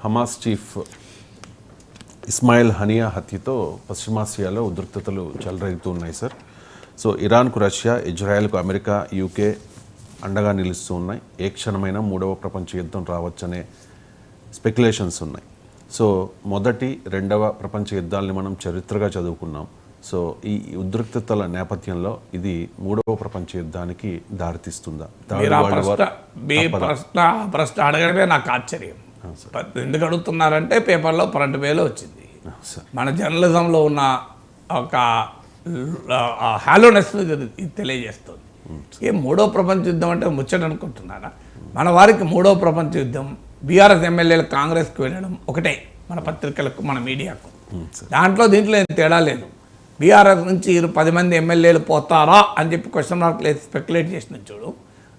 Hamas chief Ismail Haniyeh హత్యతో పశ్చిమాసియాలో ఉద్రిక్తతలు చెలరేగుతూ ఉన్నాయి సార్. సో ఇరాన్కు రష్యా, ఇజ్రాయెల్కు అమెరికా, యూకే అండగా నిలుస్తూ ఉన్నాయి. ఏ క్షణమైనా మూడవ ప్రపంచ యుద్ధం రావచ్చనే స్పెక్యులేషన్స్ ఉన్నాయి. సో మొదటి, రెండవ ప్రపంచ యుద్ధాలని మనం చరిత్రగా చదువుకున్నాం. సో ఈ ఉద్రిక్తతల నేపథ్యంలో ఇది మూడవ ప్రపంచ యుద్ధానికి దారితీస్తుందా? ప్రశ్న అడగడమే నాకు ఆశ్చర్యం. ఎందుకు అడుగుతున్నారంటే పేపర్లో ఫ్రంట్ పేలో వచ్చింది. మన జర్నలిజంలో ఉన్న ఒక హాలోనెస్ తెలియజేస్తుంది. ఏ మూడో ప్రపంచ యుద్ధం అంటే ముచ్చట అనుకుంటున్నారా? మన వారికి మూడో ప్రపంచ యుద్ధం బీఆర్ఎస్ ఎమ్మెల్యేలు కాంగ్రెస్కి వెళ్ళడం ఒకటే, మన పత్రికలకు, మన మీడియాకు. దీంట్లో ఏం తేడా లేదు. బీఆర్ఎస్ నుంచి 10 మంది ఎమ్మెల్యేలు పోతారా అని చెప్పి క్వశ్చన్ మార్క్ లేదు స్పెక్యులేట్ చేసిన చూడు.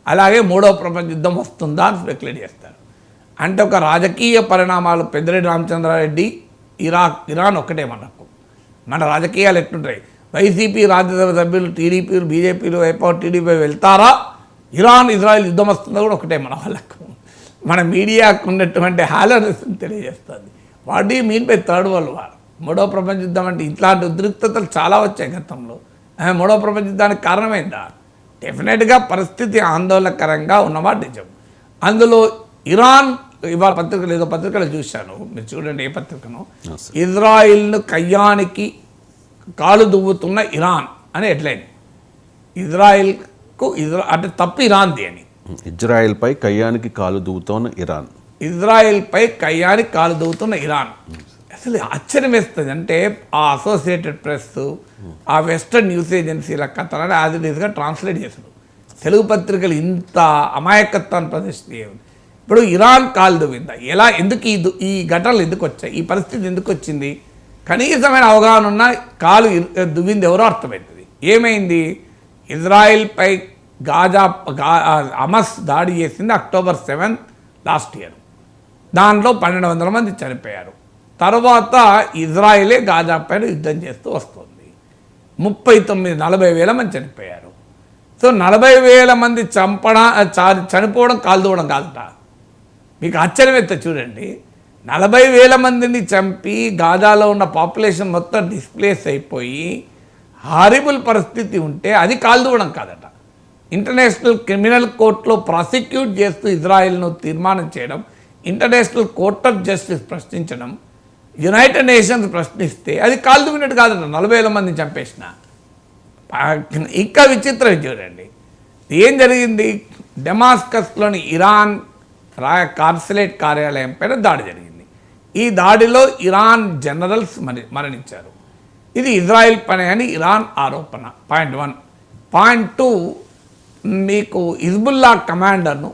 అలాగే మూడో ప్రపంచ యుద్ధం వస్తుందా అని స్పెక్యులేట్ చేస్తారు. అంటే ఒక రాజకీయ పరిణామాలు పెద్దిరెడ్డి రామచంద్రారెడ్డి, ఇరాన్ ఒక్కటే మనకు. మన రాజకీయాలు ఎట్లుంటాయి? వైసీపీ రాజ్యసభ సభ్యులు, టీడీపీలు, బీజేపీలు టీడీపీ వెళ్తారా, ఇరాన్ ఇజ్రాయెల్ యుద్ధం వస్తుందో కూడా ఒకటే మన వాళ్ళకు. మన మీడియాకు ఉన్నటువంటి హాలనెస్ తెలియజేస్తుంది. What you mean by third world war? మూడో ప్రపంచ యుద్ధం అంటే ఇట్లాంటి ఉద్రిక్తతలు చాలా వచ్చాయి గతంలో. మూడో ప్రపంచ యుద్ధానికి కారణమైందా? డెఫినెట్గా పరిస్థితి ఆందోళనకరంగా ఉన్నమాట నిజం. అందులో ఇరాన్, ఇవాళ పత్రికలు ఏదో పత్రికలు చూశాను, మీరు చూడండి ఏ పత్రికను, ఇజ్రాయిల్ను కయ్యానికి కాలు దువ్వుతున్న ఇరాన్ అని హెడ్లైన్. ఇజ్రాయిల్కు అంటే తప్పు ఇరాన్ది అని. ఇజ్రాయిల్పై కయ్యానికి కాలు దువ్వుతున్న ఇరాన్, ఇజ్రాయిల్పై కయ్యానికి కాలు దువ్వుతున్న ఇరాన్. అసలు ఆశ్చర్యం వేస్తుంది. అంటే ఆ అసోసియేటెడ్ ప్రెస్, ఆ వెస్టర్న్ న్యూస్ ఏజెన్సీల కథలని యాజ్ ఇట్ ఈస్గా ట్రాన్స్లేట్ చేశారు. తెలుగు పత్రికలు ఇంత అమాయకత్వాన్ని ప్రదర్శిస్తాయి. ఇప్పుడు ఇరాన్ కాలు దువ్విందా? ఎలా, ఎందుకు ఈ ఘటనలు ఎందుకు వచ్చాయి, ఈ పరిస్థితి ఎందుకు వచ్చింది? కనీసమైన అవగాహన ఉన్న కాలు దువ్వింది ఎవరో అర్థమవుతుంది. ఏమైంది? ఇజ్రాయిల్పై హమాస్ దాడి చేసింది October 7 లాస్ట్ ఇయర్. దాంట్లో 1200 మంది చనిపోయారు. తర్వాత ఇజ్రాయిలే గాజా పైన యుద్ధం చేస్తూ వస్తుంది. 40,000 మంది చనిపోయారు. సో 40,000 మంది చనిపోవడం కాలు దువ్వడం కాదట. మీకు ఆశ్చర్యం అయితే చూడండి, 40,000 మందిని చంపి గాజాలో ఉన్న పాపులేషన్ మొత్తం డిస్ప్లేస్ అయిపోయి హారిబుల్ పరిస్థితి ఉంటే అది కాలు దువ్వడం కాదట. ఇంటర్నేషనల్ క్రిమినల్ కోర్టులో ప్రాసిక్యూట్ చేస్తూ ఇజ్రాయిల్ను తీర్మానం చేయడం, ఇంటర్నేషనల్ కోర్ట్ ఆఫ్ జస్టిస్ ప్రశ్నించడం, యునైటెడ్ నేషన్స్ ప్రశ్నిస్తే అది కాలు దువ్వినట్టు కాదట. 40,000 మందిని చంపేసిన. ఇంకా విచిత్రం చూడండి, ఏం జరిగింది? డెమాస్కస్లోని ఇరాన్ కాన్సులేట్ కార్యాలయం పైన దాడి జరిగింది. ఈ దాడిలో ఇరాన్ జనరల్స్ మరణించారు. ఇది ఇజ్రాయిల్ పని అని ఇరాన్ ఆరోపణ. పాయింట్ 1. పాయింట్ 2, మీకు హిజ్బుల్లా కమాండర్ను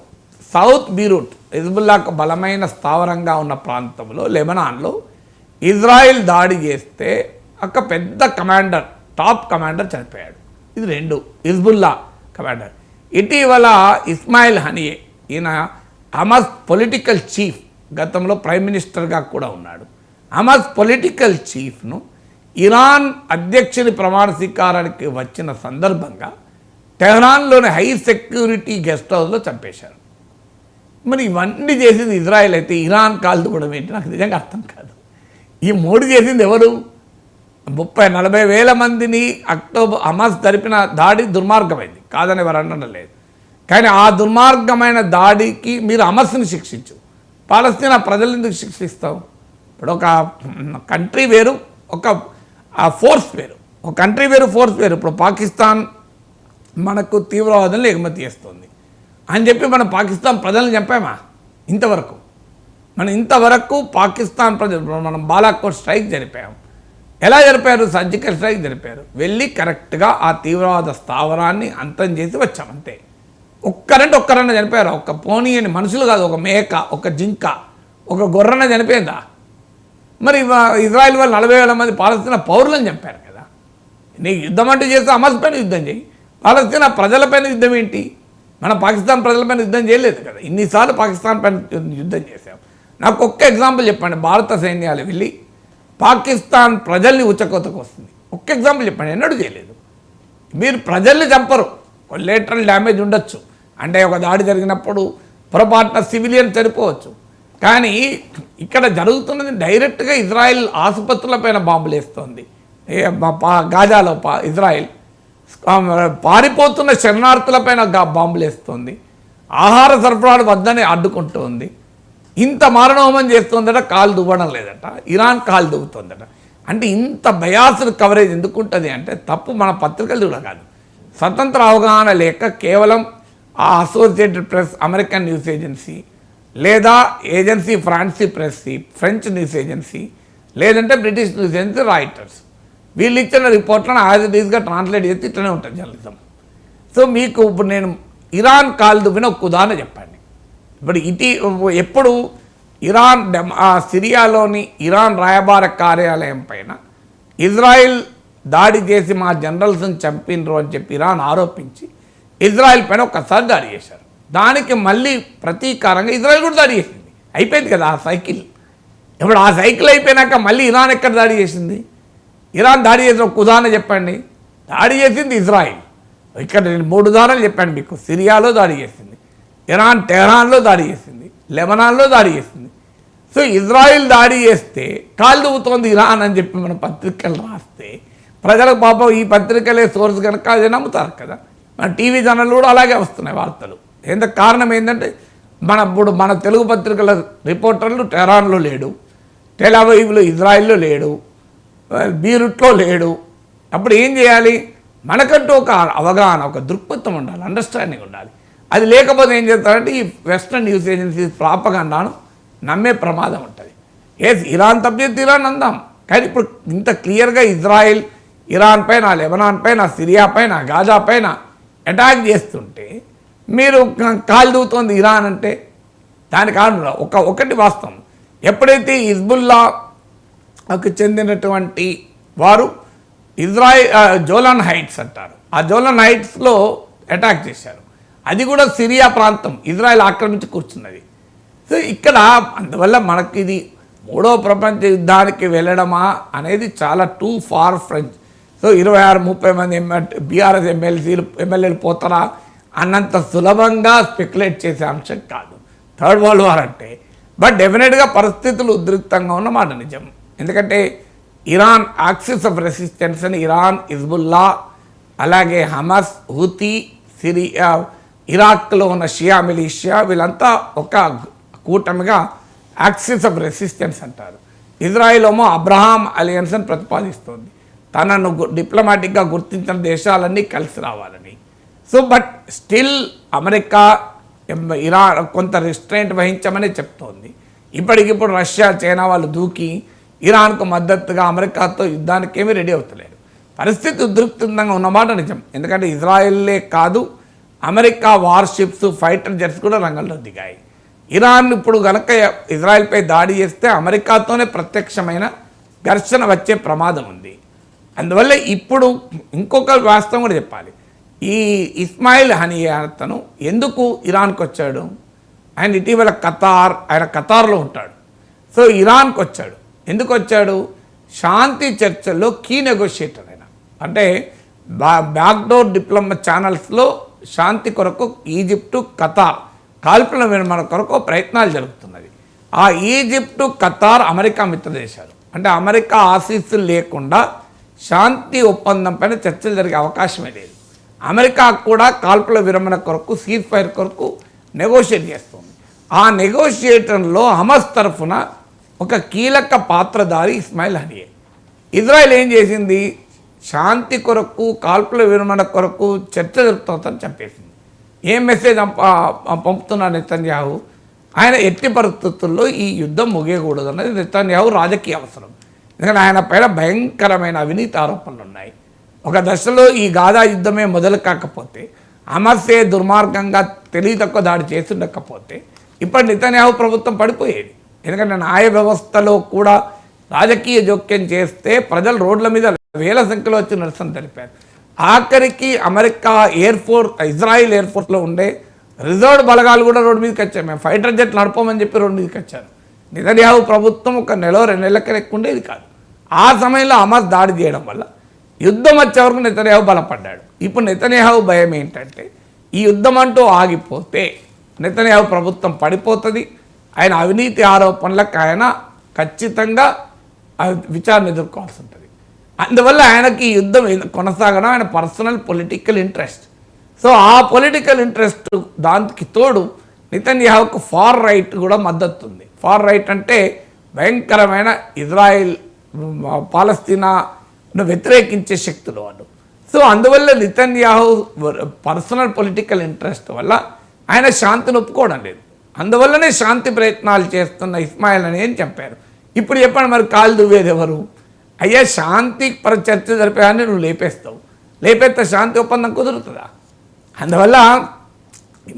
సౌత్ బీరూట్, హిజ్బుల్లాకు బలమైన స్థావరంగా ఉన్న ప్రాంతంలో లెబనాన్లో ఇజ్రాయిల్ దాడి చేస్తే ఒక పెద్ద కమాండర్, టాప్ కమాండర్ చనిపోయాడు. ఇది 2, హిజ్బుల్లా కమాండర్. ఇటీవల ఇస్మాయిల్ హనియే, ఈయన హమాస్ పొలిటికల్ చీఫ్, గతంలో ప్రైమ్ మినిస్టర్గా కూడా ఉన్నాడు. హమాస్ పొలిటికల్ చీఫ్ను ఇరాన్ అధ్యక్షుని ప్రమాణ స్వీకారానికి వచ్చిన సందర్భంగా టెహ్రాన్లోని హై సెక్యూరిటీ గెస్ట్ హౌస్లో చంపేశారు. మరి ఇవన్నీ చేసింది ఇజ్రాయెల్ అయితే ఇరాన్ కాలు దువ్వడం ఏంటి? నాకు నిజంగా అర్థం కాదు. ఈ 3 చేసింది ఎవరు? 30,000-40,000 మందిని హమాస్ జరిపిన దాడి దుర్మార్గమైంది, కాదని ఎవరు అనడం లేదు. కానీ ఆ దుర్మార్గమైన దాడికి మీరు హమాస్ని శిక్షించు, పాలస్తీనా ప్రజలను ఎందుకు శిక్షిస్తావు? ఇప్పుడు ఒక కంట్రీ వేరు, ఒక ఫోర్స్ వేరు. ఒక కంట్రీ వేరు, ఫోర్స్ వేరు. ఇప్పుడు పాకిస్తాన్ మనకు తీవ్రవాదులను ఎగుమతి చేస్తుంది అని చెప్పి మనం పాకిస్తాన్ ప్రజలను చంపామా? ఇంతవరకు పాకిస్తాన్ ప్రజలు, మనం బాలాకోట్ స్ట్రైక్ జరిపాం. ఎలా జరిపారు? సర్జికల్ స్ట్రైక్ జరిపారు. వెళ్ళి కరెక్ట్గా ఆ తీవ్రవాద స్థావరాన్ని అంతం చేసి వచ్చాం, అంతే. ఒక్కరన్నా చనిపోయారు? ఒక్క పోనీ అని మనుషులు కాదు, ఒక మేక, ఒక జింక, ఒక గొర్రెన చనిపోయిందా? మరి ఇజ్రాయిల్ వాళ్ళు 40,000 మంది పాలస్తీనా పౌరులను చంపారు కదా. నీకు యుద్ధం అంటే చేస్తే హమాస్ పైన యుద్ధం చేయి, పాలస్తీనా ప్రజలపైన యుద్ధం ఏంటి? మనం పాకిస్తాన్ ప్రజలపైన యుద్ధం చేయలేదు కదా. ఇన్నిసార్లు పాకిస్తాన్ పైన యుద్ధం చేశాం. నాకు ఒక్క ఎగ్జాంపుల్ చెప్పండి, భారత సైన్యాలు వెళ్ళి పాకిస్తాన్ ప్రజల్ని ఉచ్చకోతకు వస్తుంది. ఒక్క ఎగ్జాంపుల్ చెప్పండి, ఎన్నడూ చేయలేదు. మీరు ప్రజల్ని చంపరు, కొలేటరల్ డ్యామేజ్ ఉండొచ్చు. అంటే ఒక దాడి జరిగినప్పుడు పొరపాటున సివిలియన్ చనిపోవచ్చు, కానీ ఇక్కడ జరుగుతున్నది డైరెక్ట్గా ఇజ్రాయెల్ ఆసుపత్రులపైన బాంబులు వేస్తోంది. గాజాలో ఇజ్రాయెల్ పారిపోతున్న శరణార్థులపైన బాంబులు వేస్తోంది. ఆహార సరఫరాలు వద్దని అడ్డుకుంటోంది. ఇంత మారణహోమం చేస్తుందట, కాలు దువ్వడం లేదట, ఇరాన్ కాలు దువ్వుతుందట. అంటే ఇంత బయాస్డ్ కవరేజ్ ఎందుకుంటుంది అంటే తప్పు మన పత్రికలు కూడా కాదు, స్వతంత్ర అవగాహన లేక కేవలం ఆ associated press American news agency లేదా ఏజెన్సీ ఫ్రెంచ్ న్యూస్ ఏజెన్సీ లేదంటే బ్రిటిష్ న్యూస్ ఏజెన్సీ రాయిటర్స్ వీళ్ళు ఇచ్చిన రిపోర్ట్లను యాజ్ ఇట్ ఈస్గా ట్రాన్స్లేట్ చేసి ఇట్లనే ఉంటుంది జర్నలిజం. సో మీకు ఇప్పుడు నేను ఇరాన్ కాలు దువ్విన ఒక ఉదాహరణ చెప్పండి. ఇప్పుడు ఎప్పుడు ఇరాన్ సిరియాలోని ఇరాన్ రాయబార కార్యాలయం పైన ఇజ్రాయిల్ దాడి చేసి మా జనరల్స్ని చంపినరు అని చెప్పి ఇరాన్ ఆరోపించి ఇజ్రాయిల్ పైన ఒక్కసారి దాడి చేశారు. దానికి మళ్ళీ ప్రతీకారంగా ఇజ్రాయిల్ కూడా దాడి చేసింది. అయిపోయింది కదా ఆ సైకిల్. ఇప్పుడు ఆ సైకిల్ అయిపోయినాక మళ్ళీ ఇరాన్ ఎక్కడ దాడి చేసింది? ఇరాన్ దాడి చేసిన ఒక ఉదాహరణ చెప్పండి. దాడి చేసింది ఇజ్రాయిల్. ఇక్కడ నేను 3 ఉదాహరణలు చెప్పాను మీకు. సిరియాలో దాడి చేసింది, ఇరాన్ టెహరాన్లో దాడి చేసింది, లెబనాన్లో దాడి చేసింది. సో ఇజ్రాయిల్ దాడి చేస్తే కాలు దువ్వుతోంది ఇరాన్ అని చెప్పి మన పత్రికలు రాస్తే ప్రజలకు పాపం ఈ పత్రికలే సోర్స్ కనుక అది నమ్ముతారు కదా. మన టీవీ ఛానళ్ళు కూడా అలాగే వస్తున్నాయి వార్తలు. కారణం ఏంటంటే ఇప్పుడు మన తెలుగు పత్రికల రిపోర్టర్లు టెహరాన్లో లేడు, టెల్-అవీవ్లో ఇజ్రాయిల్లో లేడు, బీరుట్లో లేడు. అప్పుడు ఏం చేయాలి? మనకంటూ ఒక అవగాహన, ఒక దృక్పథం ఉండాలి, అండర్స్టాండింగ్ ఉండాలి. అది లేకపోతే ఏం చేస్తారంటే ఈ వెస్ట్రన్ న్యూస్ ఏజెన్సీస్ ప్రాపగండాను నమ్మే ప్రమాదం ఉంటుంది. ఇరాన్ తప్పితే ఇరాన్ అందాం, కానీ ఇప్పుడు ఇంత క్లియర్గా ఇజ్రాయిల్ ఇరాన్ పైన, లెబనాన్ పైన, సిరియా పైన, గాజా పైన అటాక్ చేస్తుంటే మీరు కాలు దువ్వుతోంది ఇరాన్ అంటే దానికి కారణం ఒకటి వాస్తవం. ఎప్పుడైతే హిజ్బుల్లాకు చెందినటువంటి వారు జోలాన్ హైట్స్ అంటారు, ఆ జోలాన్ హైట్స్లో అటాక్ చేశారు. అది కూడా సిరియా ప్రాంతం ఇజ్రాయెల్ ఆక్రమించి కూర్చున్నది. సో ఇక్కడ అందువల్ల మనకి ఇది 3వ ప్రపంచ యుద్ధానికి వెళ్ళడమా అనేది చాలా టూ ఫార్ ఫ్రెంచ్. సో 26-30 మంది బీఆర్ఎస్ ఎమ్మెల్యేలు పోతారా అన్నంత సులభంగా స్పెక్యులేట్ చేసే అంశం కాదు థర్డ్ వరల్డ్ వార్ అంటే. బట్ డెఫినెట్గా పరిస్థితులు ఉద్రిక్తంగా ఉన్నమాట నిజం. ఎందుకంటే ఇరాన్ యాక్సిస్ ఆఫ్ రెసిస్టెన్స్ అని ఇరాన్, హిజ్బుల్లా, అలాగే హమస్, హూతీ, సిరియా, ఇరాక్లో ఉన్న షియా మిలిషియా వీళ్ళంతా ఒక కూటమిగా యాక్సిస్ ఆఫ్ రెసిస్టెన్స్ అంటారు. ఇజ్రాయిల్ ఏమో అబ్రహాం అలియన్స్ అని ప్రతిపాదిస్తోంది, తనను డిప్లొమాటిక్గా గుర్తించిన దేశాలన్నీ కలిసి రావాలని. So but still America Iran కొంత రిస్ట్రెయింట్ వహించమని చెప్తోంది. ఇప్పటికిప్పుడు రష్యా, చైనా వాళ్ళు దూకి ఇరాన్కు మద్దతుగా అమెరికాతో యుద్ధానికి ఏమీ రెడీ అవుతలేరు. పరిస్థితి ఉద్రిక్తంగా ఉన్నమాట నిజం. ఎందుకంటే ఇజ్రాయెల్లే కాదు, అమెరికా వార్షిప్స్, ఫైటర్ జెట్స్ కూడా రంగంలో దిగాయి. ఇరాన్ ఇప్పుడు కనుక ఇజ్రాయెల్పై దాడి చేస్తే అమెరికాతోనే ప్రత్యక్షమైన ఘర్షణ వచ్చే ప్రమాదం ఉంది. అందువల్ల ఇప్పుడు ఇంకొక వాస్తవం కూడా చెప్పాలి. ఈ ఇస్మాయిల్ హనియా అతను ఎందుకు ఇరాన్కి వచ్చాడు? ఆయన ఇటీవల ఆయన ఖతార్లో ఉంటాడు. సో ఇరాన్కి వచ్చాడు. ఎందుకు వచ్చాడు? శాంతి చర్చల్లో కీ నెగోషియేటర్ అయినా, అంటే బ్యాక్డోర్ డిప్లొమా ఛానల్స్లో శాంతి కొరకు ఈజిప్టు, ఖతార్ కాల్పుల విరమణ కొరకు ప్రయత్నాలు జరుగుతున్నది. ఆ ఈజిప్టు, ఖతార్ అమెరికా మిత్ర దేశాలు. అంటే అమెరికా ఆశీస్సులు లేకుండా శాంతి ఒప్పందం పైన చర్చలు జరిగే అవకాశమే లేదు. అమెరికా కూడా కాల్పుల విరమణ కొరకు, సీజ్ ఫైర్ కొరకు నెగోషియేట్ చేస్తుంది. ఆ నెగోషియేటర్లో హమస్ తరఫున ఒక కీలక పాత్రధారి ఇస్మాయిల్ హనియే. ఇజ్రాయెల్ ఏం చేసింది? శాంతి కొరకు, కాల్పుల విరమణ కొరకు చర్చ జరుపుతుందని చంపేసింది. ఏం మెసేజ్ పంపుతున్నారు నెతన్యాహు? ఆయన ఎట్టి పరిస్థితుల్లో ఈ యుద్ధం ముగియకూడదు అన్నది నెతన్యాహు రాజకీయ అవసరం. ఎందుకంటే ఆయన పైన భయంకరమైన అవినీతి ఆరోపణలు ఉన్నాయి. ఒక దశలో ఈ గాజా యుద్ధమే మొదలు కాకపోతే, హమస్సే దుర్మార్గంగా తెలివి తక్కువ దాడి చేస్తుండకపోతే ఇప్పుడు నెతన్యాహు ప్రభుత్వం పడిపోయేది. ఎందుకంటే న్యాయ వ్యవస్థలో కూడా రాజకీయ జోక్యం చేస్తే ప్రజలు రోడ్ల మీద వేల సంఖ్యలో వచ్చి నిరసన తెలిపారు. ఆఖరికి అమెరికా ఇజ్రాయిల్ ఎయిర్ఫోర్స్లో ఉండే రిజర్వ్ బలగాలు కూడా రోడ్డు మీదకి వచ్చారు. మేము ఫైటర్ జెట్ నడపమని చెప్పి రోడ్డు మీదకి వచ్చారు. నెతన్యాహు ప్రభుత్వం 1 నెల 2 నెలల ఎక్కువ ఉండేది కాదు. ఆ సమయంలో హమాస్ దాడి చేయడం వల్ల యుద్ధం వచ్చే వరకు నెతన్యాహు బలపడ్డాడు. ఇప్పుడు నెతన్యాహు భయం ఏంటంటే ఈ యుద్ధం అంటూ ఆగిపోతే నెతన్యాహు ప్రభుత్వం పడిపోతుంది. ఆయన అవినీతి ఆరోపణలకు ఆయన ఖచ్చితంగా విచారణ ఎదుర్కోవాల్సి ఉంటుంది. అందువల్ల ఆయనకి ఈ యుద్ధం కొనసాగడం ఆయన పర్సనల్ పొలిటికల్ ఇంట్రెస్ట్. సో ఆ పొలిటికల్ ఇంట్రెస్ట్ దానికి తోడు నెతన్యాహుకు ఫార్ రైట్ కూడా మద్దతు ఉంది. ఫార్ రైట్ అంటే భయంకరమైన ఇజ్రాయిల్ పాలస్తీనాను వ్యతిరేకించే శక్తులు వాళ్ళు. సో అందువల్ల నెతన్యాహు పర్సనల్ పొలిటికల్ ఇంట్రెస్ట్ వల్ల ఆయన శాంతిని ఒప్పుకోవడం లేదు. అందువల్లనే శాంతి ప్రయత్నాలు చేస్తున్న ఇస్మాయిల్ అని ఏం చెప్పారు. ఇప్పుడు చెప్పండి మరి కాలు దువ్వేది ఎవరు? అయ్యా శాంతి చర్చ జరిపేదాన్ని నువ్వు లేపేస్తావు, లేపేస్తే శాంతి ఒప్పందం కుదురుతుందా? అందువల్ల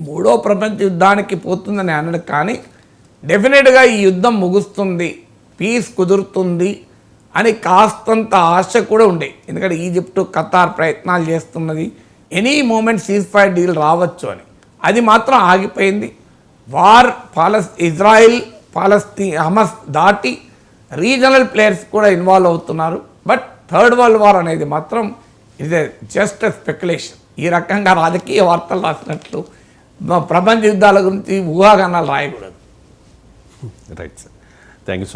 మూడో ప్రపంచ యుద్ధానికి పోతుందని అనడం కానీ డెఫినెట్గా ఈ యుద్ధం ముగుస్తుంది, పీస్ కుదురుతుంది అని కాస్తంత ఆశ కూడా ఉండే. ఎందుకంటే ఈజిప్టు ఖతార్ ప్రయత్నాలు చేస్తున్నది any moment ceasefire deal రావచ్చు అని. అది మాత్రం ఆగిపోయింది. వార్ ఇజ్రాయిల్ హమస్ దాటి రీజనల్ ప్లేయర్స్ కూడా ఇన్వాల్వ్ అవుతున్నారు. బట్ థర్డ్ వరల్డ్ వార్ అనేది మాత్రం ఇది జస్ట్ స్పెక్యులేషన్. ఈ రకంగా రాజకీయ వార్తలు రాసినట్లు ప్రపంచ యుద్ధాల గురించి ఊహాగానాలు రాయకూడదు. Right sir, thank you.